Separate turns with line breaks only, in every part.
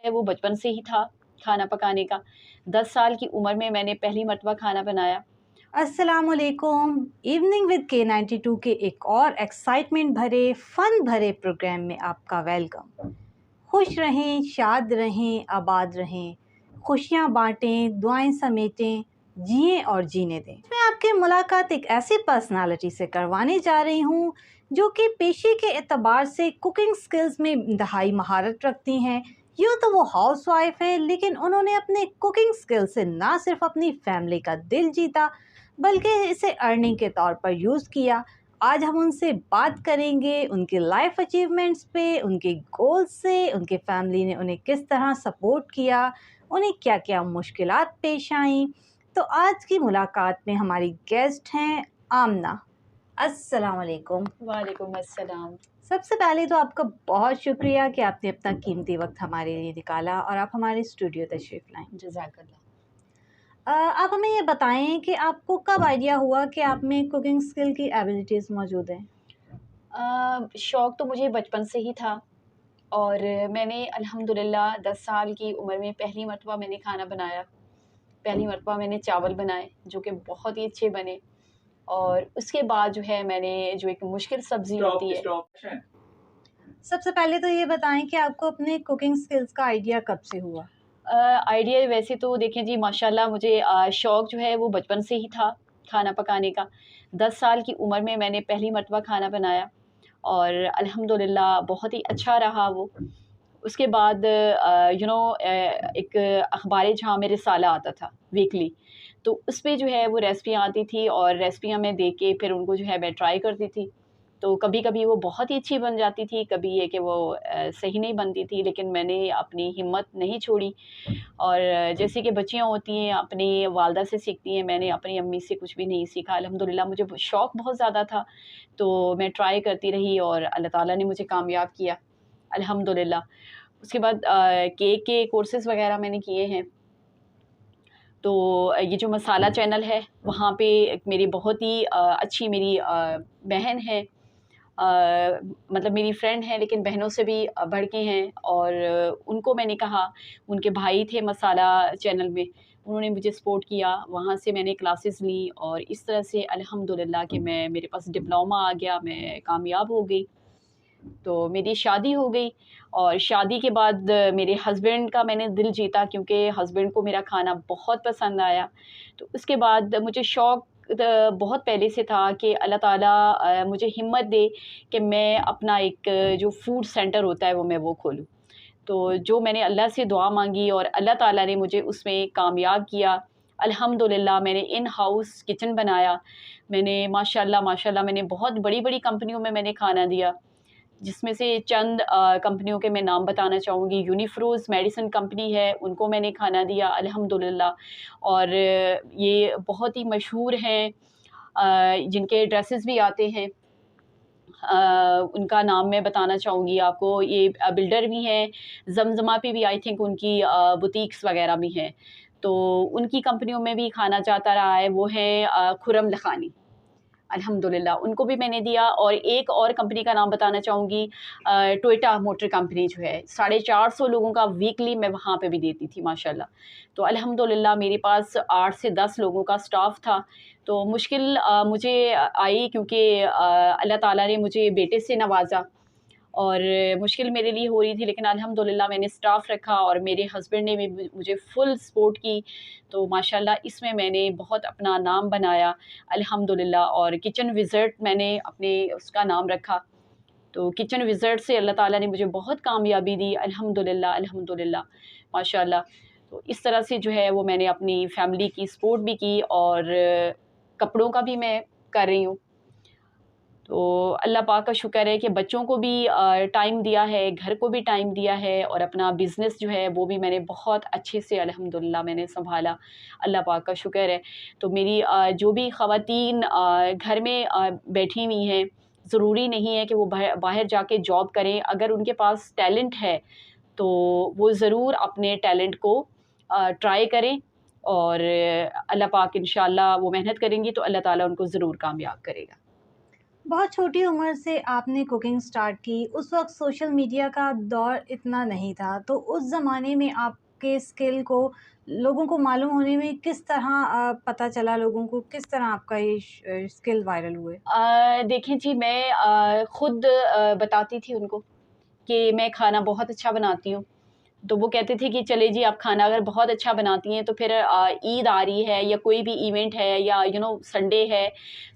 वो बचपन से ही था खाना पकाने का। 10 साल की उम्र में मैंने पहली मर्तबा खाना बनाया।
अस्सलामुअलैकुम। इवनिंग विद K92 के एक और एक्साइटमेंट भरे फन भरे प्रोग्राम में आपका वेलकम। खुश रहें, शाद रहें, आबाद रहें, खुशियाँ बांटें, दुआएं समेटें, जिएं और जीने दें। मैं आपकी मुलाकात एक ऐसी पर्सनालिटी से करवाने जा रही हूँ जो कि पेशे के एतबार से कुकिंग स्किल्स में इंतहाई महारत रखती हैं। यूँ तो वो हाउस वाइफ हैं, लेकिन उन्होंने अपने कुकिंग स्किल से ना सिर्फ अपनी फैमिली का दिल जीता बल्कि इसे अर्निंग के तौर पर यूज़ किया। आज हम उनसे बात करेंगे उनके लाइफ अचीवमेंट्स पे, उनके गोल्स से, उनके फैमिली ने उन्हें किस तरह सपोर्ट किया, उन्हें क्या क्या मुश्किलात पेश आईं। तो आज की मुलाकात में हमारी गेस्ट हैं आमना। अस्सलाम वालेकुम।
वालेकुम अस्सलाम।
सबसे पहले तो आपका बहुत शुक्रिया कि आपने अपना कीमती वक्त हमारे लिए निकाला और आप हमारे स्टूडियो तशरीफ़ लाएँ।
जज़ाकल्लाह।
आप हमें ये बताएं कि आपको कब आइडिया हुआ कि आप में कुकिंग स्किल की एबिलिटीज़ मौजूद हैं?
शौक़ तो मुझे बचपन से ही था और मैंने अल्हम्दुलिल्लाह 10 साल की उम्र में पहली मर्तबा मैंने खाना बनाया। पहली मर्तबा मैंने चावल बनाए जो कि बहुत ही अच्छे बने और उसके बाद जो है मैंने जो एक मुश्किल सब्ज़ी होती है।
सबसे पहले तो ये बताएं कि आपको अपने कुकिंग स्किल्स का आइडिया कब से हुआ?
आइडिया वैसे तो देखें जी माशाल्लाह मुझे शौक़ जो है वो बचपन से ही था खाना पकाने का। 10 साल की उम्र में मैंने पहली मर्तबा खाना बनाया और अल्हम्दुलिल्लाह बहुत ही अच्छा रहा वो। उसके बाद एक अख़बार जहाँ में रिसाला आता था वीकली, तो उसपे जो है वो रेसिपियाँ आती थी और रेसिपियाँ मैं देख के फिर उनको जो है मैं ट्राई करती थी। तो कभी-कभी वो बहुत ही अच्छी बन जाती थी, कभी ये कि वो सही नहीं बनती थी, लेकिन मैंने अपनी हिम्मत नहीं छोड़ी और जैसे कि बच्चियाँ होती हैं अपनी वालदा से सीखती हैं, मैंने अपनी अम्मी से कुछ भी नहीं सीखा। अल्हम्दुलिल्लाह मुझे शौक़ बहुत ज़्यादा था, तो मैं ट्राई करती रही और अल्लाह ताला ने मुझे कामयाब किया अल्हम्दुलिल्लाह। उसके बाद केक के कोर्सेज़ वग़ैरह मैंने किए हैं। तो ये जो मसाला चैनल है वहाँ पे एक मेरी बहुत ही अच्छी मेरी बहन है, मतलब मेरी फ्रेंड है लेकिन बहनों से भी बढ़ के हैं और उनको मैंने कहा, उनके भाई थे मसाला चैनल में, उन्होंने मुझे सपोर्ट किया, वहाँ से मैंने क्लासेस ली और इस तरह से अल्हम्दुलिल्लाह कि मेरे पास डिप्लोमा आ गया, मैं कामयाब हो गई। तो मेरी शादी हो गई और शादी के बाद मेरे हस्बैंड का मैंने दिल जीता क्योंकि हस्बैंड को मेरा खाना बहुत पसंद आया। तो उसके बाद मुझे शौक़ बहुत पहले से था कि अल्लाह ताला मुझे हिम्मत दे कि मैं अपना एक जो फूड सेंटर होता है वो खोलूँ। तो जो मैंने अल्लाह से दुआ माँगी और अल्लाह ताला ने मुझे उसमें कामयाब किया। अल्हम्दुलिल्लाह मैंने इन हाउस किचन बनाया। मैंने माशाल्लाह माशाल्लाह मैंने बहुत बड़ी-बड़ी कंपनियों में मैंने खाना दिया। जिसमें से चंद कंपनियों के मैं नाम बताना चाहूँगी। यूनिफ्रोज़ मेडिसिन कंपनी है, उनको मैंने खाना दिया अल्हम्दुलिल्लाह और ये बहुत ही मशहूर हैं, जिनके ड्रेसेस भी आते हैं। उनका नाम मैं बताना चाहूँगी आपको, ये बिल्डर भी हैं, ज़मज़मा पे भी आई थिंक उनकी बुटीक्स वग़ैरह भी हैं। तो उनकी कंपनियों में भी खाना जाता रहा है, वो हैं खुर्रम लखानी। अल्हम्दुलिल्लाह उनको भी मैंने दिया और एक और कंपनी का नाम बताना चाहूँगी, टोयोटा मोटर कंपनी जो है, 450 लोगों का वीकली मैं वहाँ पे भी देती थी माशाल्लाह। तो अल्हम्दुलिल्लाह मेरे पास 8 से 10 लोगों का स्टाफ़ था। तो मुश्किल मुझे आई क्योंकि अल्लाह ताला ने मुझे बेटे से नवाज़ा और मुश्किल मेरे लिए हो रही थी लेकिन अल्हम्दुलिल्लाह मैंने स्टाफ़ रखा और मेरे हस्बैंड ने भी मुझे फुल सपोर्ट की। तो माशाल्लाह इसमें मैंने बहुत अपना नाम बनाया अल्हम्दुलिल्लाह और किचन विज़र्ट मैंने अपने उसका नाम रखा। तो किचन विज़र्ट से अल्लाह ताला ने मुझे बहुत कामयाबी दी अल्हम्दुलिल्लाह, अल्हम्दुलिल्लाह, माशाल्लाह। तो इस तरह से जो है वो मैंने अपनी फ़ैमिली की सपोर्ट भी की और कपड़ों का भी मैं कर रही हूँ। तो अल्लाह पाक का शुक्र है कि बच्चों को भी टाइम दिया है, घर को भी टाइम दिया है और अपना बिज़नेस जो है वो भी मैंने बहुत अच्छे से अल्हम्दुलिल्लाह मैंने सँभाला, अल्लाह पाक का शुक्र है। तो मेरी जो भी ख़वातीन घर में बैठी हुई हैं, ज़रूरी नहीं है कि वो बाहर जाके जॉब करें, अगर उनके पास टैलेंट है, तो वो ज़रूर अपने टैलेंट को ट्राई करें और अल्लाह पाक इंशाअल्लाह वो मेहनत करेंगी तो अल्लाह ताला उनको ज़रूर कामयाब करेगा।
बहुत छोटी उम्र से आपने कुकिंग स्टार्ट की, उस वक़्त सोशल मीडिया का दौर इतना नहीं था, तो उस ज़माने में आपके स्किल को लोगों को मालूम होने में किस तरह पता चला लोगों को, किस तरह आपका ये स्किल वायरल हुए?
देखिए जी, मैं खुद बताती थी उनको कि मैं खाना बहुत अच्छा बनाती हूँ। तो वो कहते थे कि चले जी, आप खाना अगर बहुत अच्छा बनाती हैं तो फिर ईद आ रही है या कोई भी इवेंट है या संडे है,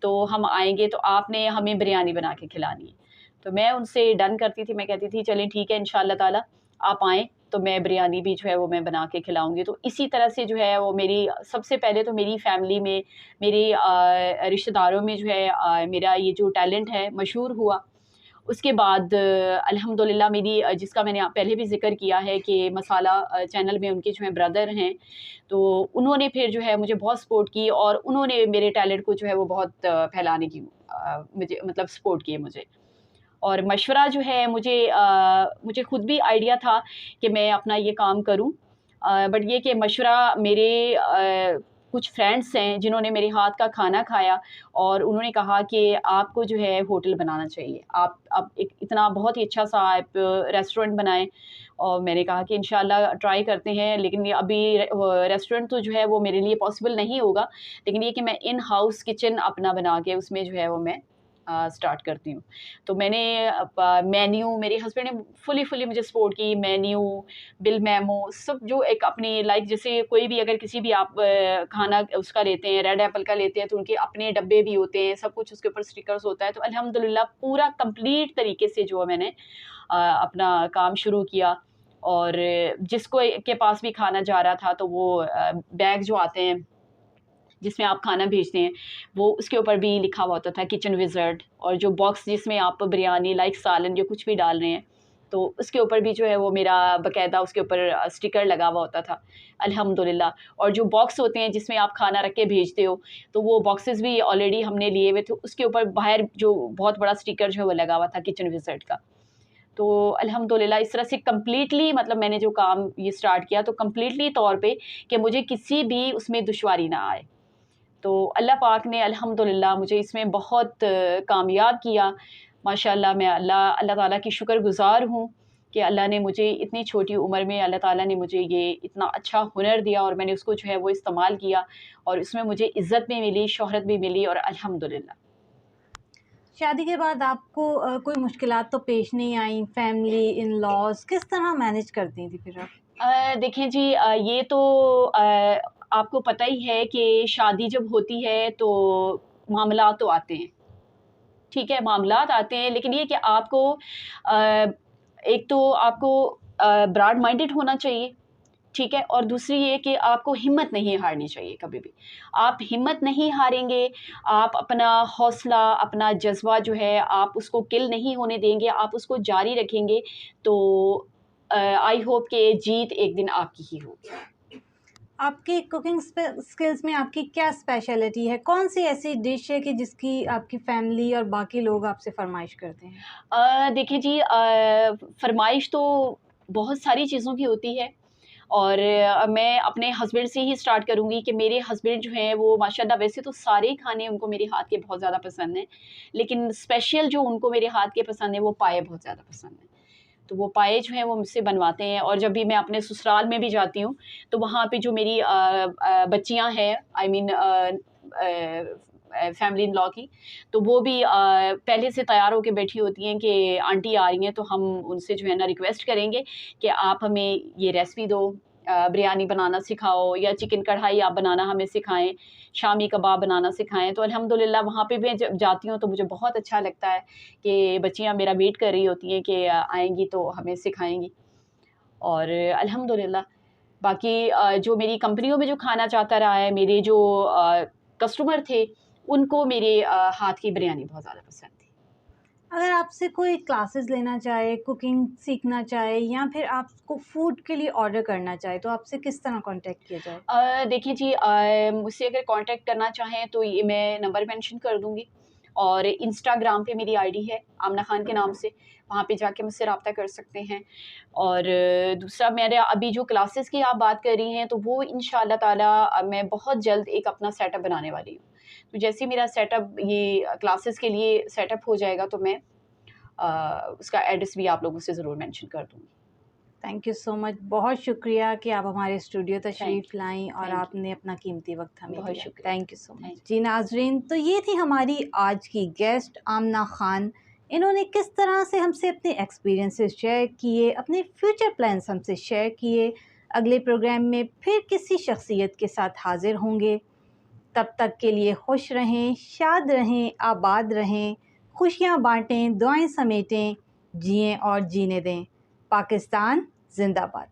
तो हम आएँगे तो आपने हमें बिरयानी बना के खिलानी है। तो मैं उनसे डन करती थी, मैं कहती थी चलें ठीक है, इंशाअल्लाह ताला आप आएँ तो मैं बिरयानी भी जो है वो मैं बना के खिलाऊँगी। तो इसी तरह से जो है वो मेरी सबसे पहले तो मेरी फैमिली में, मेरे रिश्तेदारों में जो है मेरा ये जो टैलेंट है मशहूर हुआ। उसके बाद अल्हम्दुलिल्लाह मेरी जिसका मैंने पहले भी ज़िक्र किया है कि मसाला चैनल में उनके जो हैं ब्रदर हैं, तो उन्होंने फिर जो है मुझे बहुत सपोर्ट की और उन्होंने मेरे टैलेंट को जो है वो बहुत फैलाने की मुझे मतलब सपोर्ट किए मुझे। और मशवरा जो है मुझे खुद भी आइडिया था कि मैं अपना ये काम करूँ। बट ये कि मशवरा मेरे कुछ फ्रेंड्स हैं जिन्होंने मेरे हाथ का खाना खाया और उन्होंने कहा कि आपको जो है होटल बनाना चाहिए। आप एक इतना बहुत ही अच्छा-सा आप रेस्टोरेंट बनाएँ। और मैंने कहा कि इंशाल्लाह ट्राई करते हैं, लेकिन ये अभी रेस्टोरेंट तो जो है वो मेरे लिए पॉसिबल नहीं होगा। लेकिन ये कि मैं इन हाउस किचन अपना बना के उसमें जो है वो मैं स्टार्ट करती हूँ। तो मैंने मेन्यू मेरे हस्बैंड ने फुली मुझे सपोर्ट की, मेन्यू, बिल मेमो सब जो एक अपनी लाइक जैसे कोई भी अगर किसी भी आप खाना उसका लेते हैं, रेड एप्पल का लेते हैं तो उनके अपने डब्बे भी होते हैं, सब कुछ उसके ऊपर स्टिकर्स होता है। तो अल्हम्दुलिल्लाह पूरा कंप्लीट तरीके से जो है मैंने अपना काम शुरू किया और जिसको के पास भी खाना जा रहा था तो वो बैग जो आते हैं जिसमें आप खाना भेजते हैं, वो उसके ऊपर भी लिखा हुआ होता था किचन विज़ार्ड और जो बॉक्स जिसमें आप बिरयानी लाइक सालन जो कुछ भी डाल रहे हैं, तो उसके ऊपर भी जो है वो मेरा बाकायदा उसके ऊपर स्टिकर लगा हुआ होता था, अल्हम्दुलिल्लाह। और जो बॉक्स होते हैं जिसमें आप खाना रख के भेजते हो, तो वो बॉक्सेस भी ऑलरेडी हमने लिए हुए थे, उसके ऊपर बाहर जो बहुत बड़ा स्टिकर जो है वो लगा हुआ था किचन विज़ार्ड का। तो अल्हम्दुलिल्लाह इस तरह से कंप्लीटली मतलब मैंने जो काम ये स्टार्ट किया तो कंप्लीटली तौर पे कि मुझे किसी भी उसमें दुश्वारी ना आए। तो अल्लाह पाक ने अल्हम्दुलिल्लाह मुझे इसमें बहुत कामयाब किया। माशाअल्लाह मैं अल्लाह अल्लाह ताला की शुक्रगुज़ार हूँ कि अल्लाह ने मुझे इतनी छोटी उम्र में अल्लाह ताला ने मुझे ये इतना अच्छा हुनर दिया और मैंने उसको जो है वो इस्तेमाल किया और उसमें मुझे इज़्ज़त भी मिली, शोहरत भी मिली और अल्हम्दुलिल्लाह।
शादी के बाद आपको कोई मुश्किलात तो पेश नहीं आई, फैमिली, इन-लॉज़ किस तरह मैनेज करती थी फिर आप?
देखिए जी, ये तो आपको पता ही है कि शादी जब होती है तो मामलात तो आते हैं। ठीक है, मामलात आते हैं लेकिन ये कि आपको एक तो आपको ब्रॉड माइंडेड होना चाहिए, ठीक है? और दूसरी ये कि आपको हिम्मत नहीं हारनी चाहिए कभी भी। आप हिम्मत नहीं हारेंगे, आप अपना हौसला, अपना जज़्बा जो है आप उसको किल नहीं होने देंगे, आप उसको जारी रखेंगे तो आई होप कि जीत एक दिन आपकी ही होगी।
आपकी कुकिंग स्किल्स में आपकी क्या स्पेशलिटी है? कौन-सी ऐसी डिश है कि जिसकी आपकी फैमिली और बाकी लोग आपसे फ़रमाइश करते हैं?
देखिए जी, फ़रमाइश तो बहुत सारी चीज़ों की होती है और मैं अपने हस्बैंड से ही स्टार्ट करूँगी कि मेरे हस्बैंड जो हैं वो माशाल्लाह वैसे तो सारे खाने उनको मेरे हाथ के बहुत ज़्यादा पसंद हैं, लेकिन स्पेशल जो उनको मेरे हाथ के पसंद है वो पाए बहुत ज़्यादा पसंद हैं। तो वो पाए जो हैं वो मुझसे बनवाते हैं और जब भी मैं अपने ससुराल में भी जाती हूँ, तो वहाँ पे जो मेरी बच्चियाँ हैं I mean family in law की, तो वो भी पहले से तैयार होके बैठी होती हैं कि आंटी आ रही हैं तो हम उनसे जो है ना रिक्वेस्ट करेंगे कि आप हमें ये रेसिपी दो, बिरयानी बनाना सिखाओ या चिकन कढ़ाई आप बनाना हमें सिखाएँ, शामी कबाब बनाना सिखाएँ। तो अल्हम्दुलिल्लाह वहाँ पे भी जब जाती हूँ तो मुझे बहुत अच्छा लगता है कि बच्चियाँ मेरा वेट कर रही होती हैं कि आएँगी तो हमें सिखाएँगी और अल्हम्दुलिल्लाह बाकी जो मेरी कंपनियों में जो खाना चाहता रहा है, मेरे जो कस्टमर थे, उनको मेरे हाथ की बिरयानी बहुत ज़्यादा पसंद थी।
अगर आपसे कोई क्लासेस लेना चाहे, कुकिंग सीखना चाहे या फिर आपको फूड के लिए ऑर्डर करना चाहे, तो आपसे किस तरह कॉन्टैक्ट किया जाए?
देखिए जी, मुझसे अगर कॉन्टैक्ट करना चाहें तो ये मैं नंबर मेंशन कर दूँगी और इंस्टाग्राम पे मेरी आईडी है आमना खान के नाम से, वहाँ पे जाके मुझसे रब्ता कर सकते हैं। और दूसरा मेरे अभी जो क्लासेस की आप बात कर रही हैं तो वो इंशाअल्लाह ताला मैं बहुत जल्द एक अपना सेटअप बनाने वाली हूँ। तो जैसे ही मेरा सेटअप ये क्लासेस के लिए सेटअप हो जाएगा तो मैं उसका एड्रेस भी आप लोगों से ज़रूर मेंशन कर दूँगी।
Thank you so much. बहुत शुक्रिया कि आप हमारे स्टूडियो तशरीफ़ लाईं और
थैंक यू।
आपने अपना कीमती वक्त हमें
बहुत
दिया।
शुक्रिया।
Thank you so
thank
much. जी नाज़रीन, तो ये थी हमारी आज की गेस्ट आमना ख़ान। इन्होंने किस तरह से हमसे अपने एक्सपीरियंसेस शेयर किए, अपने फ्यूचर प्लान्स हमसे शेयर किए। अगले प्रोग्राम में फिर किसी शख्सियत के साथ हाज़िर होंगे। तब तक के लिए खुश रहें, शाद रहें, आबाद रहें, खुशियाँ बाँटें, दुआएँ समेटें, जिएँ और जीने दें। पाकिस्तान ज़िंदाबाद।